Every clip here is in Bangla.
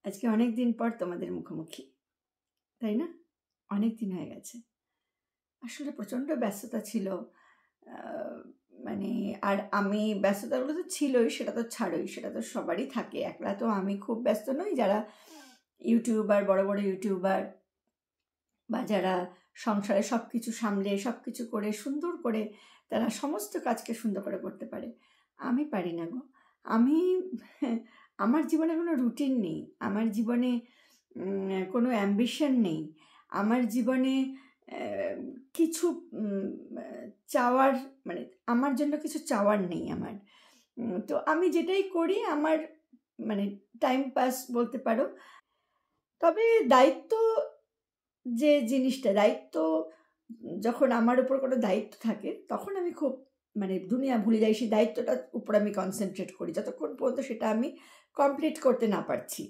আজকে অনেক দিন পর তোমাদের মুখোমুখি, তাই না? অনেক দিন হয়ে গেছে। আসলে প্রচণ্ড ব্যস্ততা ছিল। মানে আর আমি ব্যস্ততাগুলো তো ছিলই, সেটা তো ছাড়োই, সেটা তো সবারই থাকে। একলা তো আমি খুব ব্যস্ত নই। যারা ইউটিউবার, বড় বড় ইউটিউবার বা যারা সংসারে সব কিছু সামলে সব কিছু করে সুন্দর করে তারা সমস্ত কাজকে সুন্দর করে করতে পারে, আমি পারি না গো। আমি আমার জীবনে কোনো রুটিন নেই, আমার জীবনে কোনো অ্যাম্বিশন নেই, আমার জীবনে কিছু চাওয়ার মানে আমার জন্য কিছু চাওয়ার নেই আমার। তো আমি যেটাই করি আমার মানে টাইম পাস বলতে পারো। তবে দায়িত্ব, যে জিনিসটা দায়িত্ব, যখন আমার উপর কোনো দায়িত্ব থাকে তখন আমি খুব মানে দুনিয়া ভুলে যাই। সেই দায়িত্বটার উপর আমি কনসেন্ট্রেট করি যতক্ষণ পর্যন্ত সেটা আমি কমপ্লিট করতে না পারছি।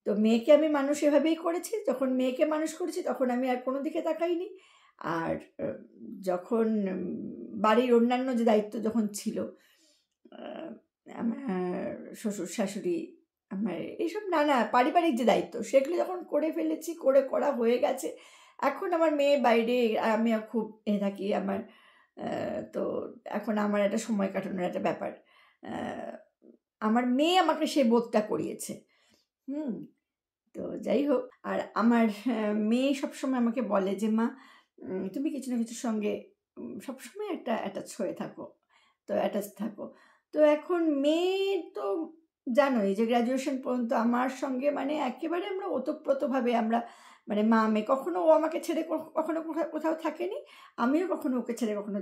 তো মেয়েকে আমি মানুষ এভাবেই করেছি, যখন মেয়েকে মানুষ করেছি তখন আমি আর কোনো দিকে তাকাইনি। আর যখন বাড়ির অন্যান্য যে দায়িত্ব যখন ছিল, আমার শ্বশুর শাশুড়ি, আমার এইসব নানা পারিবারিক যে দায়িত্ব, সেগুলো যখন করে ফেলেছি, করা হয়ে গেছে, এখন আমার মেয়ে বাইরে, আমি খুব থাকি আমার। তো এখন আমার একটা সময় কাটানোর একটা ব্যাপার। আমার মেয়ে আমাকে সেই বোধটা করিয়েছে। তো যাই হোক, আর আমার মেয়ে সবসময় আমাকে বলে যে মা, তুমি কিছু না কিছুর সঙ্গে সবসময় একটা অ্যাটাচ হয়ে থাকো, তো অ্যাটাচ থাকো। তো এখন মেয়ে তো জানোই যে গ্র্যাজুয়েশন পর্যন্ত আমার সঙ্গে মানে একেবারে আমরা ওতপ্রোতভাবে আমরা মানে মা মেয়ে, কখনো ও আমাকে ছেড়ে কখনো কোথাও থাকেনি, আমিও কখনো ওকে ছেড়ে কখনো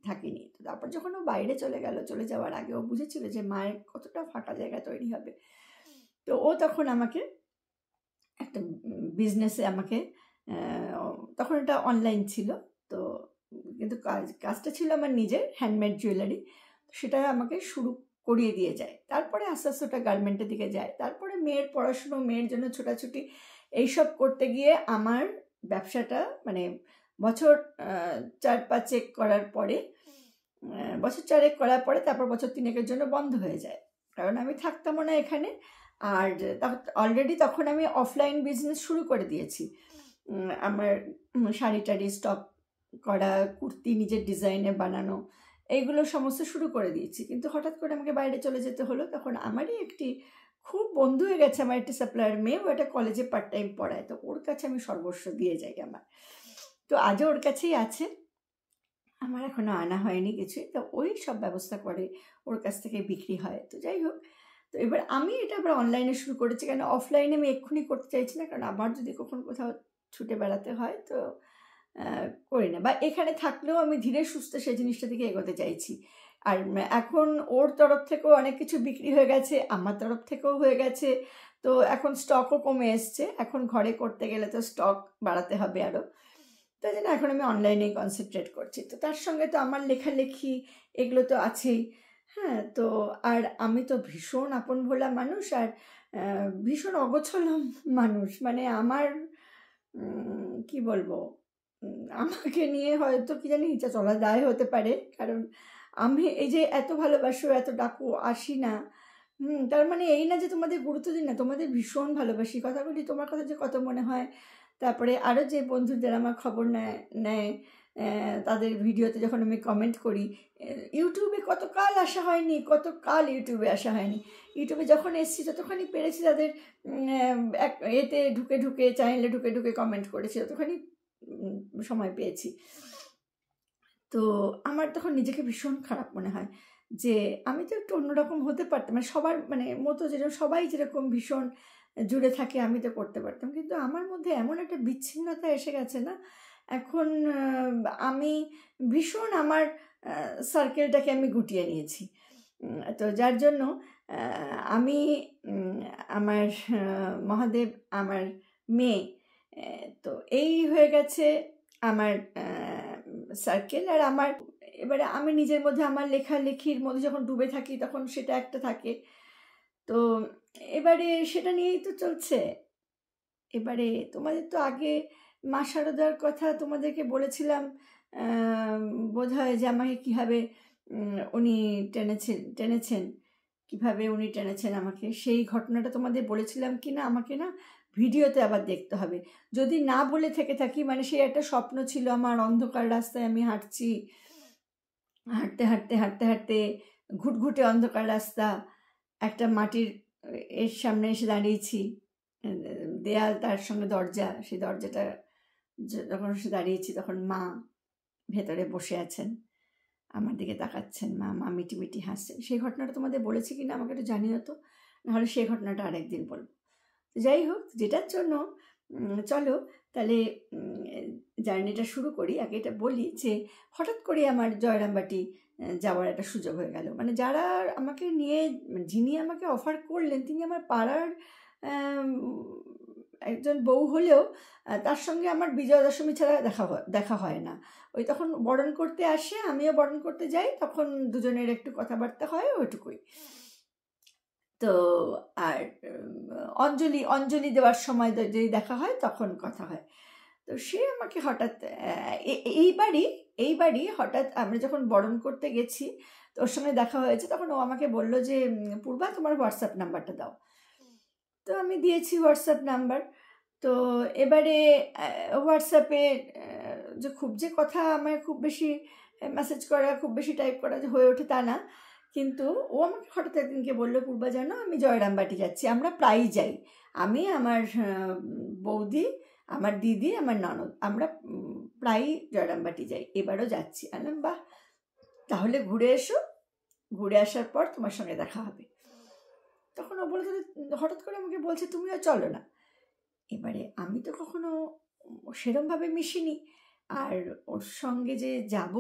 থাকিনি। তো তারপর যখন ও বাইরে চলে গেল, চলে যাওয়ার আগে ও বুঝেছিল যে মায়ের কতটা ফাঁকা জায়গা তৈরি হবে। তো ও তখন আমাকে একটা বিজনেসে আমাকে, তখন এটা অনলাইন ছিল, তো কিন্তু কাজটা ছিল আমার নিজের হ্যান্ডমেড জুয়েলারি, সেটা আমাকে শুরু করিয়ে দিয়ে যায়। তারপরে আস্তে আস্তে ওটা গার্মেন্টের দিকে যায়। তারপরে মেয়ের পড়াশুনো, মেয়ের জন্য ছোটাছুটি, এইসব করতে গিয়ে আমার ব্যবসাটা মানে বছর 4-5 করার পরে, বছর 4 করার পরে তারপর বছর 3 জন্য বন্ধ হয়ে যায়, কারণ আমি থাকতামও না এখানে। আর অলরেডি তখন আমি অফলাইন বিজনেস শুরু করে দিয়েছি। আমার শাড়ি টাড়ি স্টক করা, কুর্তি নিজের ডিজাইনে বানানো, এইগুলো সমস্ত শুরু করে দিয়েছি। কিন্তু হঠাৎ করে আমাকে বাইরে চলে যেতে হলো। তখন আমারই একটি খুব বন্ধু হয়ে গেছে আমার একটি সাপ্লায়ার মেয়ে, ও একটা কলেজে পার্ট টাইম পড়ায়, তো ওর কাছে আমি সর্বস্ব দিয়ে যাই আমার। তো আজও ওর কাছেই আছে, আমার এখনও আনা হয়নি কিছুই। তো ওই সব ব্যবস্থা করে, ওর কাছ থেকে বিক্রি হয়। তো যাই হোক, তো এবার আমি এটা আবার অনলাইনে শুরু করেছি, কেন অফলাইনে আমি এক্ষুনি করতে চাইছি না, কারণ আবার যদি কখন কোথাও ছুটে বেড়াতে হয় তো করি না, বা এখানে থাকলেও আমি ধীরে সুস্থে সেই জিনিসটা দিকে এগোতে চাইছি। আর এখন ওর তরফ থেকেও অনেক কিছু বিক্রি হয়ে গেছে, আমার তরফ থেকেও হয়ে গেছে। তো এখন স্টকও কমে এসছে, এখন ঘরে করতে গেলে তো স্টক বাড়াতে হবে আরও। তাই জন্য এখন আমি অনলাইনেই কনসেন্ট্রেট করছি। তো তার সঙ্গে তো আমার লেখালেখি, এগুলো তো আছেই। হ্যাঁ, তো আর আমি তো ভীষণ আপন ভোলা মানুষ, আর ভীষণ অগোছালো মানুষ। মানে আমার কি বলবো, আমাকে নিয়ে হয়তো কি জানি নিচে চলা দায় হতে পারে, কারণ আমি এই যে এত ভালোবাসো, এত ডাকো, আসি না, তার মানে এই না যে তোমাদের গুরুত্ব দিই না, তোমাদের ভীষণ ভালোবাসি। কথা বলি, তোমার কথা যে কত মনে হয়। তারপরে আরও যে বন্ধুদের আমার খবর নেয়, তাদের ভিডিওতে যখন আমি কমেন্ট করি, ইউটিউবে কতকাল আসা হয়নি, কতকাল ইউটিউবে আসা হয়নি। ইউটিউবে যখন এসেছি ততখানি পেরেছি তাদের এক এতে ঢুকে চ্যানেলে ঢুকে কমেন্ট করেছি, ততখানি সময় পেয়েছি। তো আমার তখন নিজেকে ভীষণ খারাপ মনে হয় যে আমি তো একটু অন্যরকম হতে পারতাম, মানে সবার মানে মতো, যেরকম সবাই যেরকম ভীষণ জুড়ে থাকে আমি তো করতে পারতাম, কিন্তু আমার মধ্যে এমন একটা বিচ্ছিন্নতা এসে গেছে না এখন। আমি ভীষণ আমার সার্কেলটাকে আমি গুটিয়ে নিয়েছি। তো যার জন্য আমি আমার মহাদেব, আমার মেয়ে, তো এই হয়ে গেছে আমার সার্কেল। আর আমার এবারে আমি নিজের মধ্যে আমার লেখালেখির মধ্যে যখন ডুবে থাকি তখন সেটা একটা থাকে। তো এবারে সেটা নিয়েই তো চলছে। এবারে তোমাদের তো আগে মা শারদার কথা তোমাদেরকে বলেছিলাম, বোধ হয় যে আমাকে কীভাবে উনি টেনেছেন। কিভাবে উনি টেনেছেন আমাকে, সেই ঘটনাটা তোমাদের বলেছিলাম কি না আমাকে না ভিডিওতে আবার দেখতে হবে। যদি না বলে থেকে থাকি, মানে সেই একটা স্বপ্ন ছিল আমার, অন্ধকার রাস্তায় আমি হাঁটছি, হাঁটতে হাঁটতে হাঁটতে হাঁটতে ঘুটঘুটে অন্ধকার রাস্তা, একটা মাটির এর সামনে এসে দাঁড়িয়েছি, দেয়াল তার সঙ্গে দরজা, সেই দরজাটা যখন এসে দাঁড়িয়েছি তখন মা ভেতরে বসে আছেন, আমার দিকে তাকাচ্ছেন, মা মা মিটি মিটি হাসছেন। সেই ঘটনাটা তোমাদের বলেছি কি না আমাকে একটু জানিও তো, নাহলে সেই ঘটনাটা আরেকদিন বলবো। যাই হোক, যেটার জন্য চলো তাহলে জার্নিটা শুরু করি। আগে এটা বলি যে হঠাৎ করে আমার জয়রামবাটি যাওয়ার একটা সুযোগ হয়ে গেল। মানে যারা আমাকে নিয়ে, যিনি আমাকে অফার করলেন তিনি আমার পাড়ার একজন বউ হলেও তার সঙ্গে আমার বিজয়া দশমী ছাড়া দেখা হয় না। ওই তখন বরণ করতে আসে, আমিও বরণ করতে যাই, তখন দুজনের একটু কথাবার্তা হয়, ওইটুকুই। তো আর অঞ্জলি দেওয়ার সময় যদি দেখা হয় তখন কথা হয়। তো সে আমাকে হঠাৎ এইবারই হঠাৎ আমরা যখন বরণ করতে গেছি তো ওর সঙ্গে দেখা হয়েছে, তখন ও আমাকে বললো যে পূর্বা তোমার হোয়াটসঅ্যাপ নাম্বারটা দাও। তো আমি দিয়েছি হোয়াটসঅ্যাপ নাম্বার। তো এবারে হোয়াটসঅ্যাপে যে কথা আমার খুব বেশি মেসেজ করা, খুব বেশি টাইপ করা যে হয়ে ওঠে তা না, কিন্তু ও আমাকে হঠাৎ একদিনকে বললো, পূর্বা জানো আমি জয়রামবাটি যাচ্ছি, আমরা প্রায়ই যাই, আমি আমার বৌদি, আমার দিদি, আমার ননদ, আমরা প্রায়ই জয়রামবাটি যাই, এবারও যাচ্ছি। আনলাম বাহ, তাহলে ঘুরে এসো, ঘুরে আসার পর তোমার সঙ্গে দেখা হবে। তখন ও বলতে হঠাৎ করে আমাকে বলছে তুমিও চলো না। এবারে আমি তো কখনো সেরমভাবে মিশিনি, আর ওর সঙ্গে যে যাব,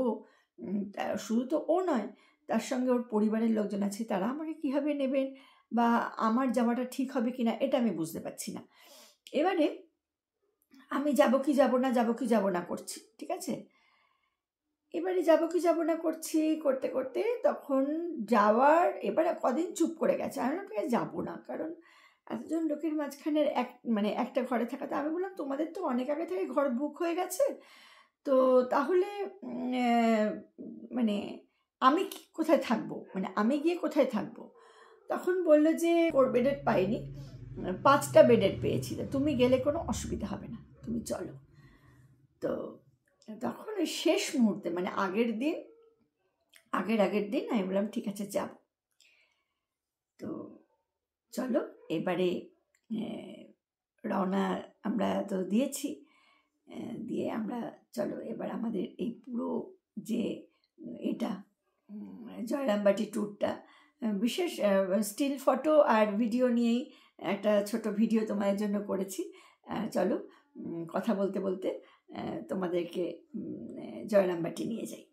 শুধু তো ও নয়, তার সঙ্গে ওর পরিবারের লোকজন আছে, তারা আমাকে কীভাবে নেবেন বা আমার যাওয়াটা ঠিক হবে কি না এটা আমি বুঝতে পারছি না। এবারে আমি যাব কি যাব না করছি, ঠিক আছে। এবারে যাব কি যাব না করছি, করতে করতে তখন যাওয়ার এবারে কদিন চুপ করে গেছে, আমি আপনাকে যাবো না, কারণ এতজন লোকের মাঝখানে একটা ঘরে থাকাতে। আমি বললাম তোমাদের তো অনেক আগে থেকে ঘর বুক হয়ে গেছে, তো তাহলে মানে আমি কোথায় থাকবো, মানে আমি গিয়ে কোথায় থাকবো। তখন বললো যে 4 বেডের পাইনি, 5টা বেডের পেয়েছিল, তুমি গেলে কোনো অসুবিধা হবে না, তুমি চলো। তো তখন ওই শেষ মুহূর্তে, মানে আগের দিন আমি বললাম ঠিক আছে যাব। তো চলো এবারে রওনা আমরা তো দিয়েছি, দিয়ে আমরা চলো এবার আমাদের এই পুরো যে এটা জয়রামবাটি ট্যুরটা, বিশেষ স্টিল ফটো আর ভিডিও নিয়েই একটা ছোট ভিডিও তোমাদের জন্য করেছি। চলো কথা বলতে বলতে তোমাদেরকে জয়রামবাটি নিয়ে যাই।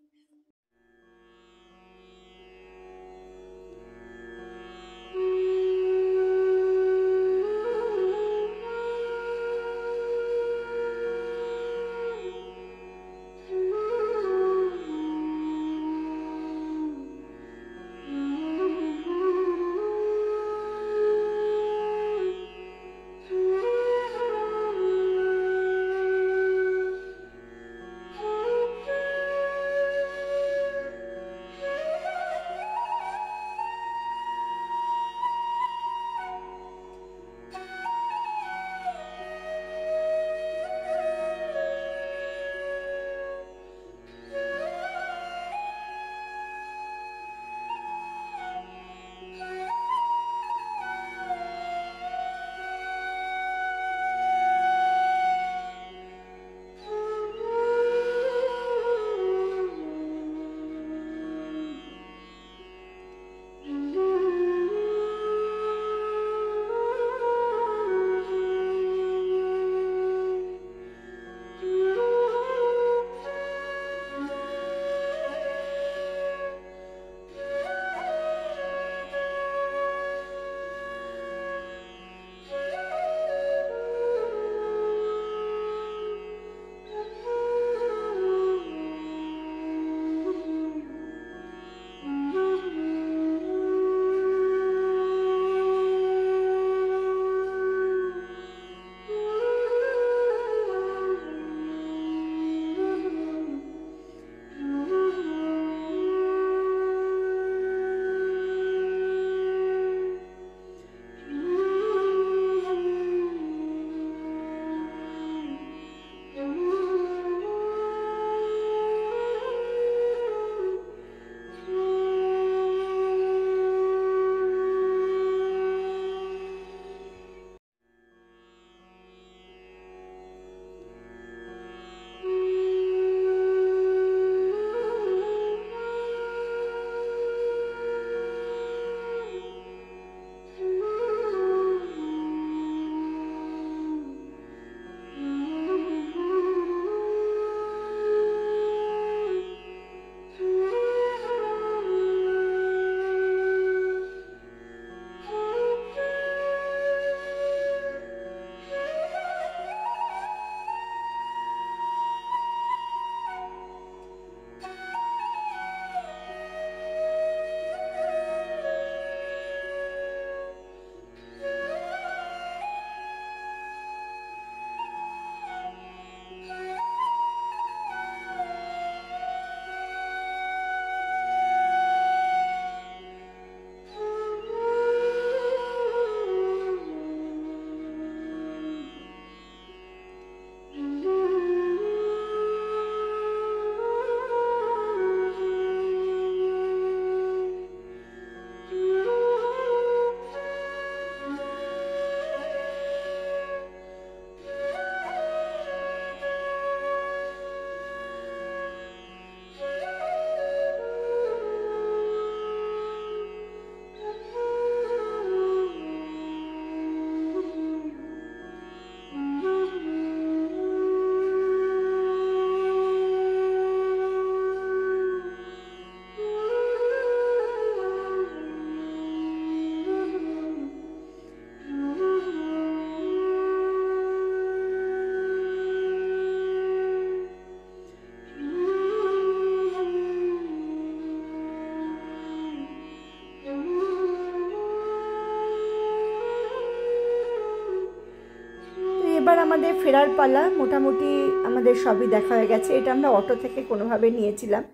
আমাদের ফেরার পালা, মোটামুটি আমাদের সবই দেখা হয়ে গেছে। এটা আমরা অটো থেকে কোনোভাবে নিয়েছিলাম,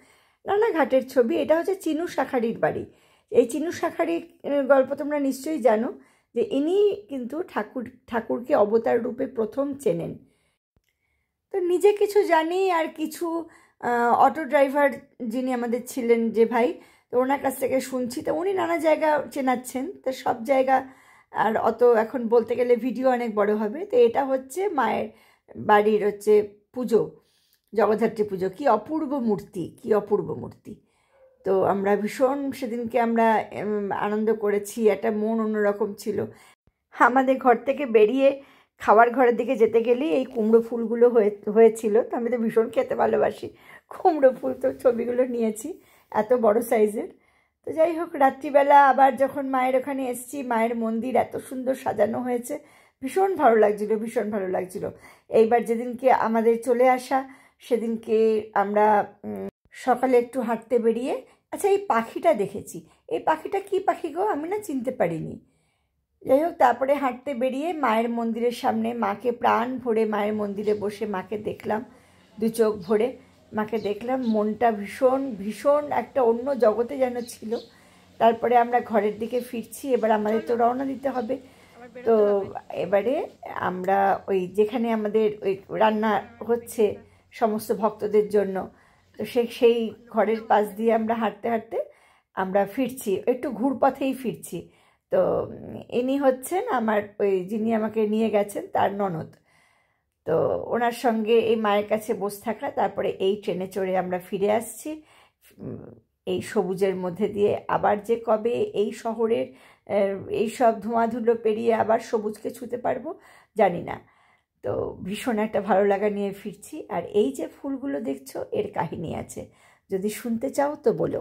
রানাঘাটের ছবি। এটা হচ্ছে চিনু শাখারির বাড়ি। এই চিনু শাখারির গল্প তোমরা নিশ্চয়ই জানো, যে ইনি কিন্তু ঠাকুরকে অবতার রূপে প্রথম চেনেন। তো নিজে কিছু জানি, আর কিছু অটো ড্রাইভার যিনি আমাদের ছিলেন যে ভাই, তো ওনার কাছ থেকে শুনছি। তো উনি নানা জায়গা চেনাচ্ছেন, তো সব জায়গা আর অত এখন বলতে গেলে ভিডিও অনেক বড় হবে। তো এটা হচ্ছে মায়ের বাড়ির হচ্ছে পুজো, জগদ্ধাত্রী পুজো। কি অপূর্ব মূর্তি, কি অপূর্ব মূর্তি। তো আমরা ভীষণ সেদিনকে আমরা আনন্দ করেছি, একটা মন অন্যরকম ছিল। আমাদের ঘর থেকে বেরিয়ে খাওয়ার ঘরের দিকে যেতে গেলেই এই কুমড়ো ফুলগুলো হয়েছিল। তো আমি তো ভীষণ খেতে ভালোবাসি কুমড়ো ফুল, তো ছবিগুলো নিয়েছি এত বড় সাইজের। তো যাই হোক, রাত্রিবেলা আবার যখন মায়ের ওখানে এসেছি, মায়ের মন্দির এত সুন্দর সাজানো হয়েছে, ভীষণ ভালো লাগছিল, ভীষণ ভালো লাগছিল। এইবার যেদিনকে আমাদের চলে আসা, সেদিনকে আমরা সকালে একটু হাঁটতে বেরিয়ে, আচ্ছা এই পাখিটা দেখেছি। এই পাখিটা কি পাখি গো, আমি না চিনতে পারিনি। যাই হোক, তারপরে হাঁটতে বেরিয়ে মায়ের মন্দিরের সামনে মাকে প্রাণ ভরে মায়ের মন্দিরে বসে মাকে দেখলাম, দু চোখ ভরে মাকে দেখলাম। মনটা ভীষণ ভীষণ একটা অন্য জগতে যেন ছিল। তারপরে আমরা ঘরের দিকে ফিরছি, এবার আমাদের তো রওনা দিতে হবে। তো এবারে আমরা ওই যেখানে আমাদের ওই রান্না হচ্ছে সমস্ত ভক্তদের জন্য, তো সেই ঘরের পাশ দিয়ে আমরা হাঁটতে হাঁটতে আমরা ফিরছি, একটু ঘুরপথেই ফিরছি। তো ইনি হচ্ছেন আমার ওই যিনি আমাকে নিয়ে গেছেন, তার ননদ। তো ওনার সঙ্গে এই মায়ের কাছে বসে থাকা, তারপরে এই ট্রেনে চড়ে আমরা ফিরে আসছি এই সবুজের মধ্যে দিয়ে। আবার যে কবে এই শহরের এই সব ধোঁয়াধুলো পেরিয়ে আবার সবুজকে ছুঁতে পারবো জানি না। তো ভীষণ একটা ভালো লাগা নিয়ে ফিরছি। আর এই যে ফুলগুলো দেখছো, এর কাহিনী আছে, যদি শুনতে চাও তো বলো।